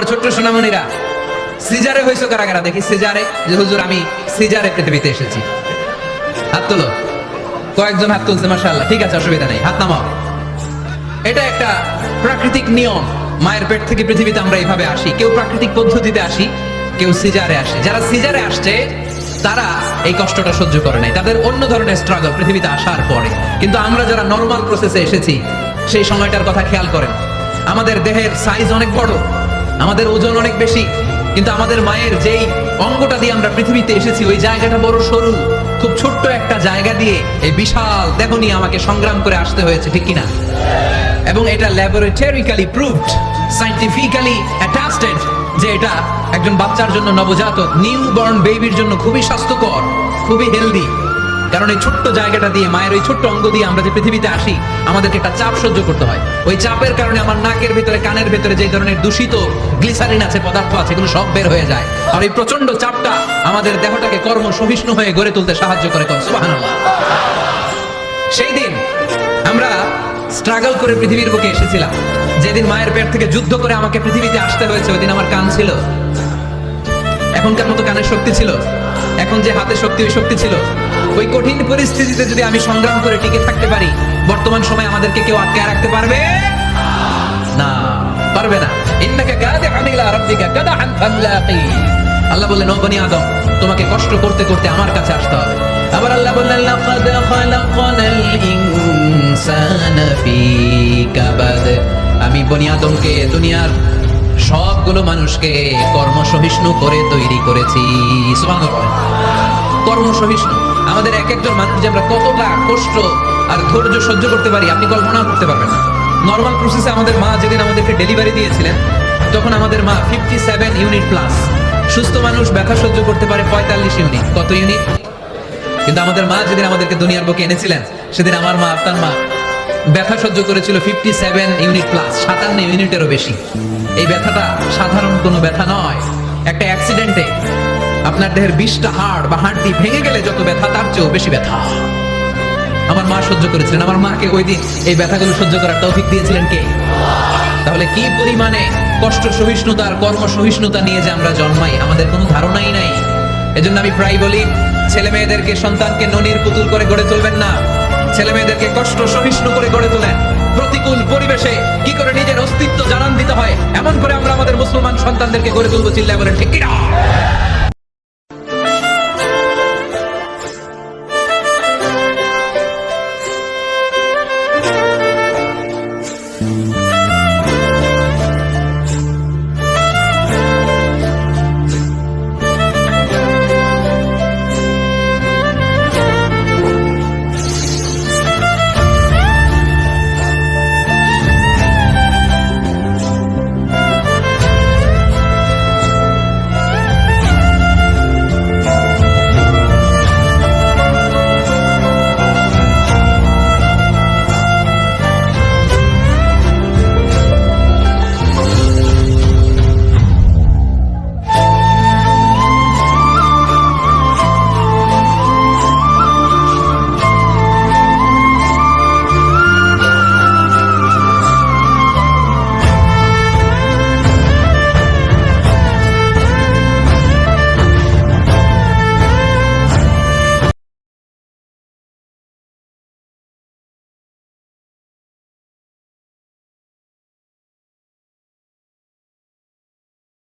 আমার ছোট্ট সোনামণিরা, সিজারে হয়েছে কারা কারা দেখি? সিজারে, যে হুজুর আমি সিজারে পৃথিবীতে এসেছি, হাত তোলো। কয়েকজন হাত তুলছে, মাশাআল্লাহ, ঠিক আছে, অসুবিধা নেই, হাত নামাও। এটা একটা প্রাকৃতিক নিয়ম। মায়ের পেট থেকে পৃথিবীতে আমরা এইভাবে আসি। কেউ প্রাকৃতিক পদ্ধতিতে আসি, কেউ সিজারে আসে। যারা সিজারে আসছে তারা এই কষ্টটা সহ্য করে নাই, তাদের অন্য ধরনের স্ট্রাগল পৃথিবীতে আসার পরে। কিন্তু আমরা যারা নরমাল প্রসেসে এসেছি, সেই সময়টার কথা খেয়াল করেন। আমাদের দেহের সাইজ অনেক বড়, আমাদের ওজন অনেক বেশি, কিন্তু আমাদের মায়ের যেই অঙ্গটা দিয়ে আমরা পৃথিবীতে এসেছি ওই জায়গাটা বড় সরু। খুব ছোট্ট একটা জায়গা দিয়ে এই বিশাল দেহ নিয়ে আমাকে সংগ্রাম করে আসতে হয়েছে, ঠিক কিনা? এবং এটা ল্যাবরেটরিক্যালি প্রুভড, সায়েন্টিফিক্যালি অ্যাটাস্টেড যে এটা একজন বাচ্চার জন্য, নবজাতক নিউ বর্ন বেবির জন্য খুবই স্বাস্থ্যকর, খুবই হেলদি। কারণ এই ছোট্ট জায়গাটা দিয়ে, মায়ের ওই ছোট্ট অঙ্গ দিয়ে আমরা যে পৃথিবীতে আসি, আমাদেরকে একটা চাপ সহ্য করতে হয়। ওই চাপের কারণে আমার নাকের ভিতরে, কানের ভিতরে যে ধরনের দূষিত গ্লিসারিন আছে, পদার্থ আছে, এগুলো সব বের হয়ে যায়। আর এই প্রচন্ড চাপটা আমাদের দেহটাকে কর্ম সহিষ্ণু হয়ে গড়ে তুলতে সাহায্য করে। সুবহানাল্লাহ। সেই দিন আমরা স্ট্রাগল করে পৃথিবীর বুকে এসেছিলাম। যেদিন মায়ের পেট থেকে যুদ্ধ করে আমাকে পৃথিবীতে আসতে হয়েছে, ওই দিন আমার কান ছিল? এখনকার মতো কানের শক্তি ছিল? এখন যে হাতে শক্তি, ওই শক্তি ছিল? ওই কঠিন পরিস্থিতিতে যদি আমি সংগ্রাম করে টিকে থাকতে পারি, বর্তমান সময় আমাদেরকে কেউ আটকে রাখতে পারবে না, পারবে না। ইন্নাকা কাদিহুন ইলা রাব্বিকা কাদহান ফামলাকি। আল্লাহ বললেন, ও বনি আদম, তোমাকে কষ্ট করতে করতে আমার কাছে আসতে হবে। আবার আল্লাহ বললেন, লাকাদ খালাকনাল ইনসানা ফি কাবাদ। আমি বনি আদমকে, দুনিয়ার সবগুলো মানুষকে কর্মসহিষ্ণু করে তৈরি করেছি। সুবহানাল্লাহ। কর্মসহিষ্ণু। আমাদের এক একজন মানুষ যে আমরা কতটা কষ্ট আর ধৈর্য সহ্য করতে পারি, আপনি কল্পনা করতে পারবেন না। নরমাল প্রসেসে আমাদের মা যেদিন আমাদেরকে ডেলিভারি দিয়েছিলেন, তখন আমাদের মা 57 ইউনিট প্লাস। সুস্থ মানুষ ব্যথা সহ্য করতে পারে 45 ইউনিট। কত ইউনিট? কিন্তু আমাদের মা যেদিন আমাদেরকে দুনিয়ার বুকে এনেছিলেন, সেদিন আমার মা, আপনার মা ব্যথা সহ্য করেছিল 57 ইউনিট প্লাস, 57 ইউনিটেরও বেশি। এই ব্যথাটা সাধারণ কোনো ব্যথা নয়। একটা অ্যাক্সিডেন্টে আপনার দেহের 20টা হাড় বা হাড়টি ভেঙে গেলে যত ব্যথা, তার চেয়েও বেশি ব্যথা আমার মা সহ্য করেছিলেন। আমার মাকে ওই দিন এই ব্যথাগুলো সহ্য করার তৌফিক দিয়েছিলেন কে? তাহলে কি পরিমাণে কষ্ট সহিষ্ণুতা আর কর্ম সহিষ্ণুতা নিয়ে যে আমরা জন্মাই, আমাদের কোনো ধারণাই নাই। এজন্য আমি প্রায় বলি, ছেলে মেয়েদেরকে, সন্তানকে ননির পুতুল করে গড়ে তুলবেন না। ছেলে মেয়েদেরকে কষ্ট সহিষ্ণু করে গড়ে তোলেন। প্রতিকূল পরিবেশে কি করে নিজের অস্তিত্ব জানান দিতে হয়, এমন করে আমরা আমাদের মুসলমান সন্তানদেরকে গড়ে তুলবো। চিল্লায় বলেন ঠিক কিনা?